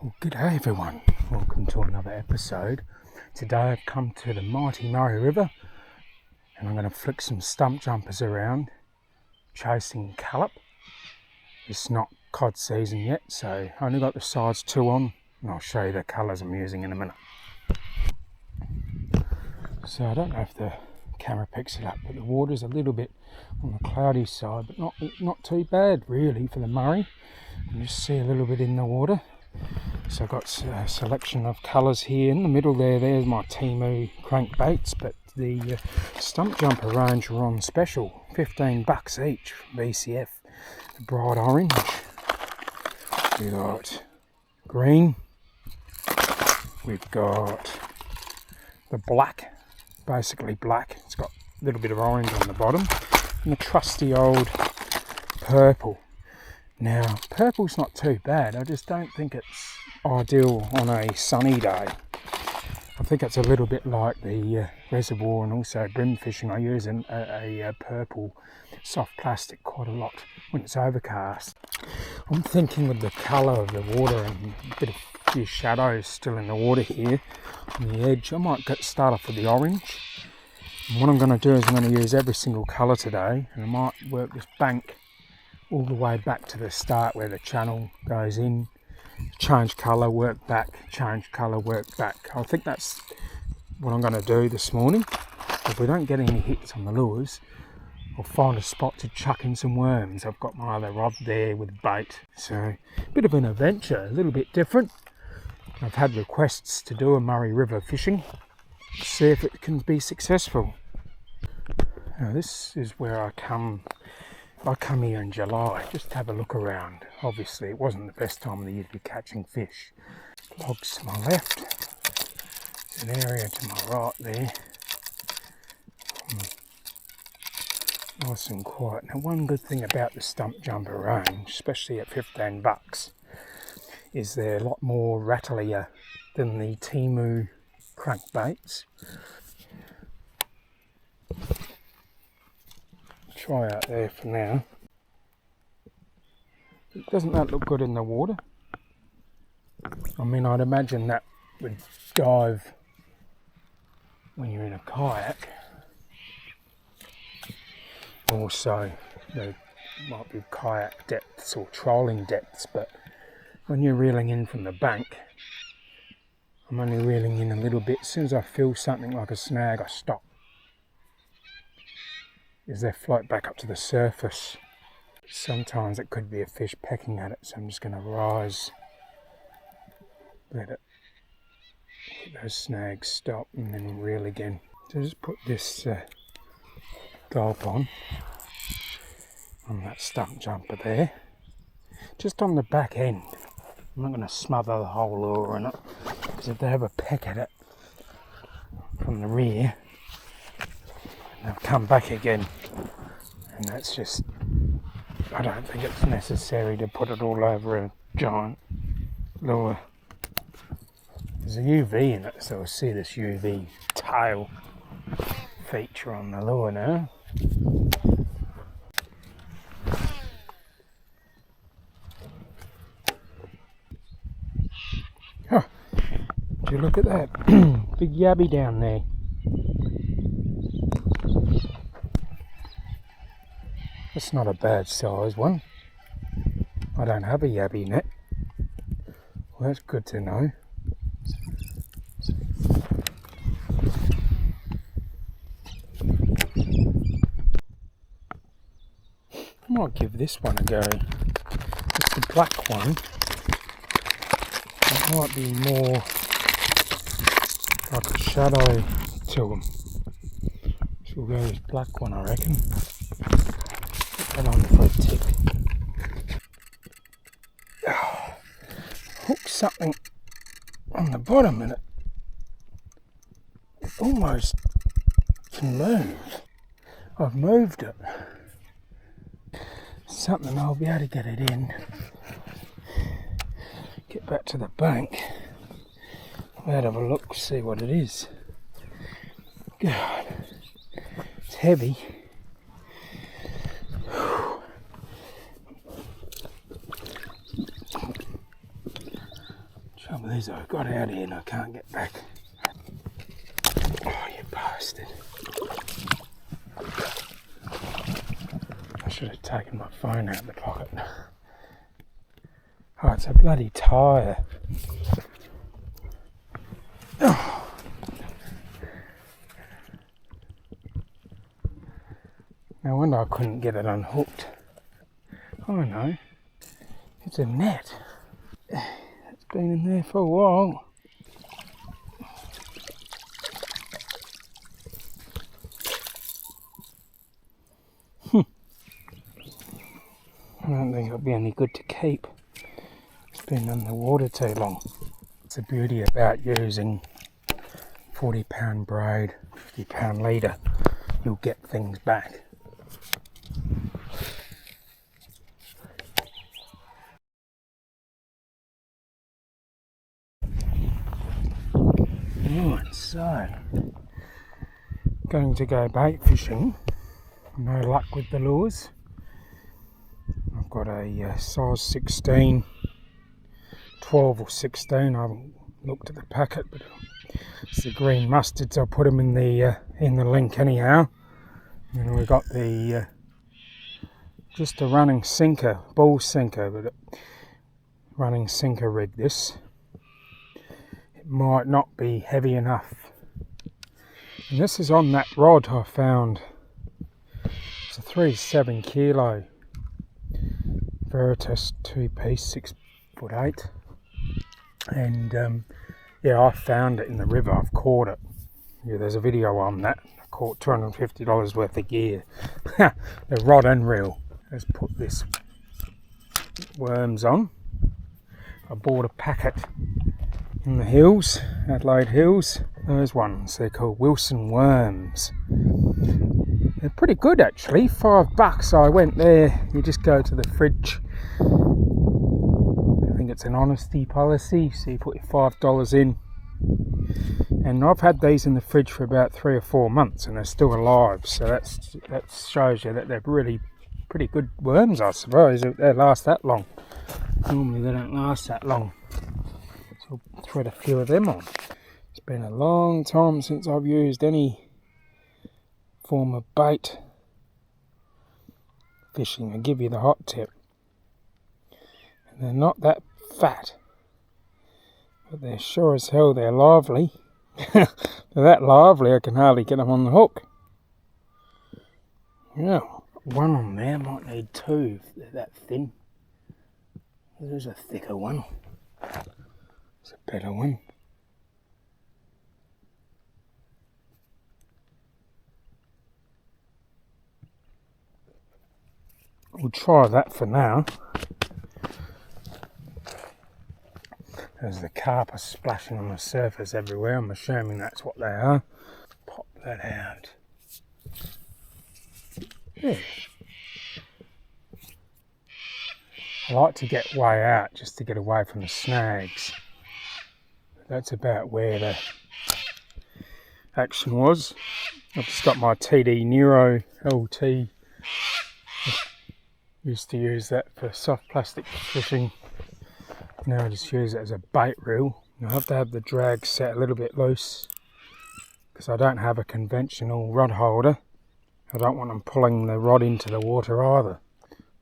Well, g'day everyone, welcome to another episode. Today I've come to the mighty Murray River and I'm going to flick some stump jumpers around chasing callop. It's not cod season yet, so I only got the size 2 on and I'll show you the colours I'm using in a minute. So I don't know if the camera picks it up, but the water's a little bit on the cloudy side, but not too bad really for the Murray. You can just see a little bit in the water. So I've got a selection of colours here. In the middle there's my Timu crankbaits, but the stump jumper range were on special, $15 each from BCF. The bright orange, we've got green, we've got the black, basically black, it's got a little bit of orange on the bottom, and the trusty old purple. Now, purple's not too bad, I just don't think it's ideal on a sunny day. I think it's a little bit like the reservoir and also brim fishing. I use a purple soft plastic quite a lot when it's overcast. I'm thinking with the colour of the water and a few shadows still in the water here on the edge, I might start off with the orange. And what I'm going to do is I'm going to use every single colour today, and I might work this bank all the way back to the start where the channel goes in, change colour, work back, change colour, work back. I think that's what I'm going to do this morning. If we don't get any hits on the lures, I'll find a spot to chuck in some worms. I've got my other rod there with bait, so a bit of an adventure, a little bit different. I've had requests to do a Murray River fishing, see if it can be successful. Now this is where I come here in July just to have a look around. Obviously it wasn't the best time of the year to be catching fish. Logs to my left, there's an area to my right there. Nice and quiet. Now one good thing about the stump jumper range, especially at $15, is they're a lot more rattlier than the Timu crankbaits. Try out there for now. Doesn't that look good in the water? I mean, I'd imagine that would dive when you're in a kayak. Also, there might be kayak depths or trolling depths, but when you're reeling in from the bank, I'm only reeling in a little bit. As soon as I feel something like a snag, I stop. As they float back up to the surface. Sometimes it could be a fish pecking at it, so I'm just going to rise, let those snags stop, and then reel again. So just put this gulp on that stump jumper there, just on the back end. I'm not going to smother the whole lure in it, because if they have a peck at it from the rear, they'll come back again, and that's just, I don't think it's necessary to put it all over a giant lure. There's a UV in it, so we'll see this UV tail feature on the lure now. Huh. Would you look at that? Big yabby down there. It's not a bad size one. I don't have a yabby net. Well, that's good to know. I might give this one a go. It's the black one. It might be more like a shadow to them. So we'll go with this black one, I reckon. Put that on for a tip. Hook something on the bottom and it almost can move. I've moved it. Something I'll be able to get it in. Get back to the bank. I'll have a look, see what it is. God, it's heavy. Trouble is I got out here and I can't get back. Oh, you bastard. I should have taken my phone out of the pocket. Oh, it's a bloody tyre. Oh. No wonder I couldn't get it unhooked. Oh no, it's a net. It's been in there for a while. I don't think it'll be any good to keep. It's been in the water too long. It's the beauty about using 40-pound braid, 50-pound leader. You'll get things back. Right, so going to go bait fishing. No luck with the lures. I've got a size 16, 12 or 16. I haven't looked at the packet, but it's the green mustards. I'll put them in the link anyhow. And we've got the just a running sinker, ball sinker, but running sinker rig. This it might not be heavy enough. And this is on that rod I found. It's a 3-7 kilo Veritas 2-piece, 6'8", and yeah, I found it in the river. I've caught it. Yeah, there's a video on that. I caught $250 worth of gear. The rod and reel. Let's put this worms on. I bought a packet in the hills, Adelaide Hills. Those ones, they're called Wilson worms. They're pretty good actually, $5. I went there, you just go to the fridge. I think it's an honesty policy, so you put your $5 in. And I've had these in the fridge for about 3 or 4 months and they're still alive, so that shows you that they're really pretty good worms, I suppose. They last that long. Normally they don't last that long. So I'll thread a few of them on. It's been a long time since I've used any form of bait fishing. I'll give you the hot tip. And they're not that fat, but they're sure as hell they're lively. They're that lively I can hardly get them on the hook. Yeah, one on there, might need 2 if they're that thin. There's a thicker one. It's a better one. We'll try that for now. There's the carp are splashing on the surface everywhere. I'm assuming that's what they are. Pop that out. Yeah. I like to get way out just to get away from the snags. That's about where the action was. I've just got my TD NERO LT. Used to use that for soft plastic fishing. Now I just use it as a bait reel. I have to have the drag set a little bit loose because I don't have a conventional rod holder. I don't want them pulling the rod into the water either.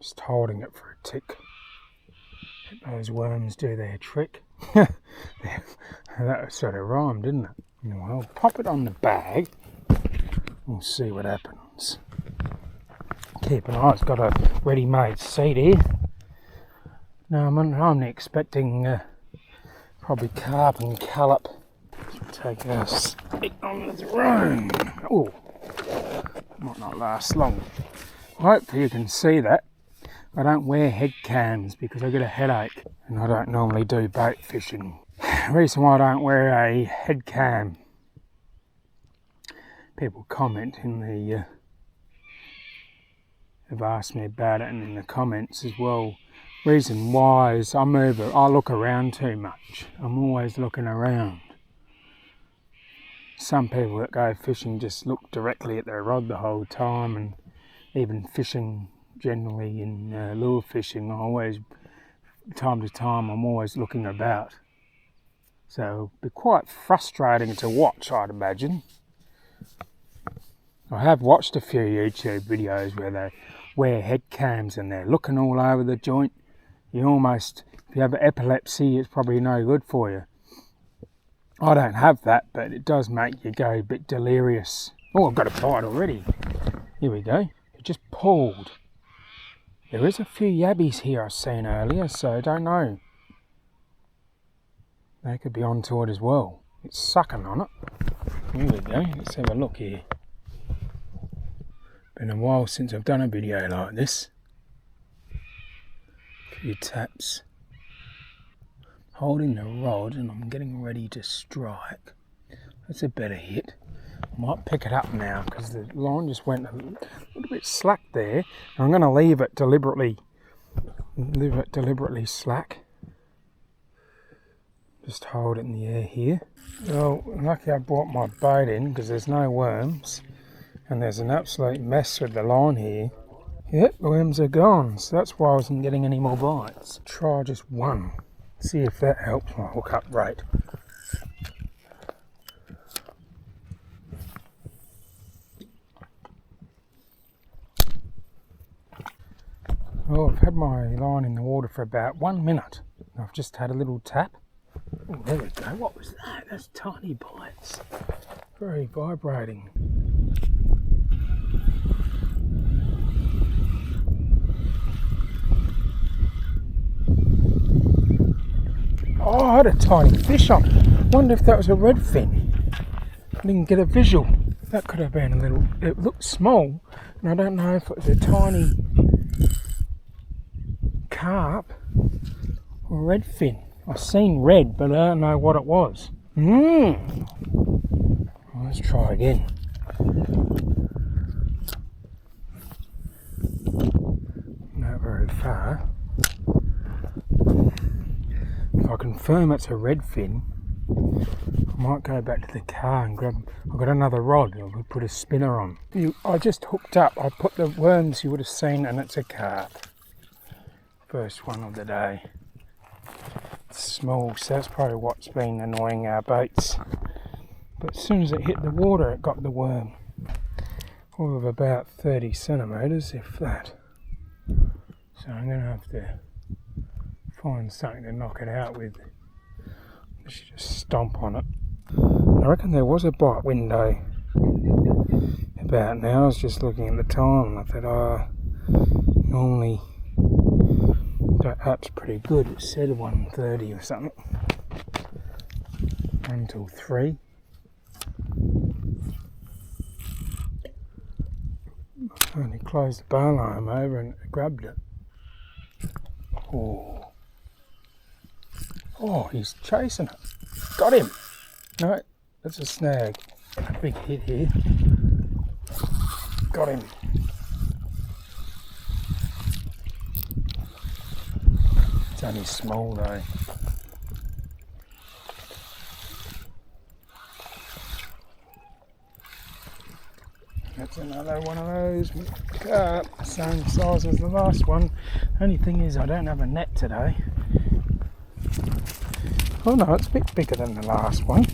Just holding it for a tick. Let those worms do their trick. That sort of rhymed, didn't it? Anyway, I'll pop it on the bag. We'll see what happens. Keep an eye, it's got a ready-made seat here. Now I'm expecting probably carp and callop. Take a stick on the drone. Oh, might not last long. Hopefully you can see that. I don't wear head cams because I get a headache and I don't normally do bait fishing. The reason why I don't wear a head cam, people comment in the have asked me about it and in the comments as well. Reason why is I look around too much. I'm always looking around. Some people that go fishing just look directly at their rod the whole time, and even fishing generally in lure fishing, time to time I'm always looking about. So it'll be quite frustrating to watch, I'd imagine. I have watched a few YouTube videos where they wear head cams and they're looking all over the joint. You almost, if you have epilepsy, it's probably no good for you. I don't have that, but it does make you go a bit delirious. Oh, I've got a bite already. Here we go. It just pulled. There is a few yabbies here I've seen earlier, so I don't know. They could be onto it as well. It's sucking on it. Here we go. Let's have a look here. Been a while since I've done a video like this. A few taps. Holding the rod and I'm getting ready to strike. That's a better hit. I might pick it up now because the line just went a little bit slack there. I'm going to leave it deliberately slack. Just hold it in the air here. Well, lucky I brought my boat in because there's no worms. And there's an absolute mess with the line here. Yep, the worms are gone, so that's why I wasn't getting any more bites. Try just one. See if that helps my hook up rate. Well, I've had my line in the water for about 1 minute. I've just had a little tap. Oh, there we go. What was that? That's tiny bites. Very vibrating. Oh, I had a tiny fish on. Wonder if that was a redfin. I didn't get a visual. That could have been a little. It looked small, and I don't know if it was a tiny carp or redfin. I've seen red, but I don't know what it was. Well, let's try again. Not very far. If I confirm it's a redfin, I might go back to the car and grab. I've got another rod. I would put a spinner on. I just hooked up. I put the worms you would have seen, and it's a carp. First one of the day. It's small, so that's probably what's been annoying our boats. But as soon as it hit the water, it got the worm. All of about 30 centimetres, if that. So I'm going to have to find something to knock it out with. I should just stomp on it. I reckon there was a bite window about now. I was just looking at the time and I thought, normally that app's pretty good. It said 1:30 or something. 1 till 3. I only closed the bowline over and grabbed it. Oh, he's chasing it. Got him. No, that's a snag. A big hit here. Got him. It's only small though. That's another one of those carp, same size as the last one. Only thing is I don't have a net today. Oh no, it's a bit bigger than the last one.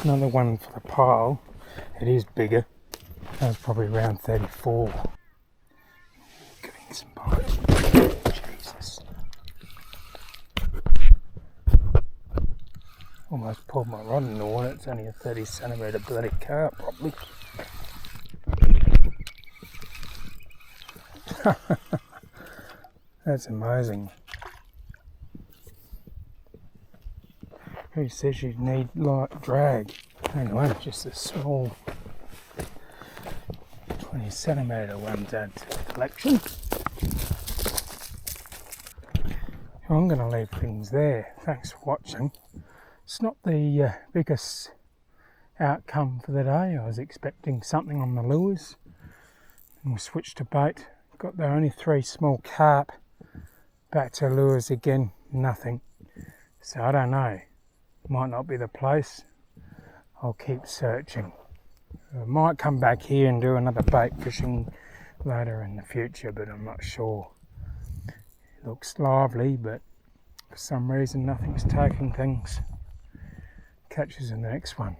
Another one for the pile. It is bigger. That was probably around 34. Getting some bites. Jesus. Almost pulled my rod in the water. It's only a 30 centimetre bloody carp, probably. That's amazing. Who says you need light drag? Anyway, just a small 20 centimetre one to add to the collection. I'm going to leave things there. Thanks for watching. It's not the biggest outcome for the day. I was expecting something on the lures. And we'll switch to bait. Got the only 3 small carp. Back to lures again, nothing. So I don't know. Might not be the place. I'll keep searching. I might come back here and do another bait fishing later in the future, but I'm not sure. It looks lively, but For some reason nothing's tagging things. Catch us in the next one.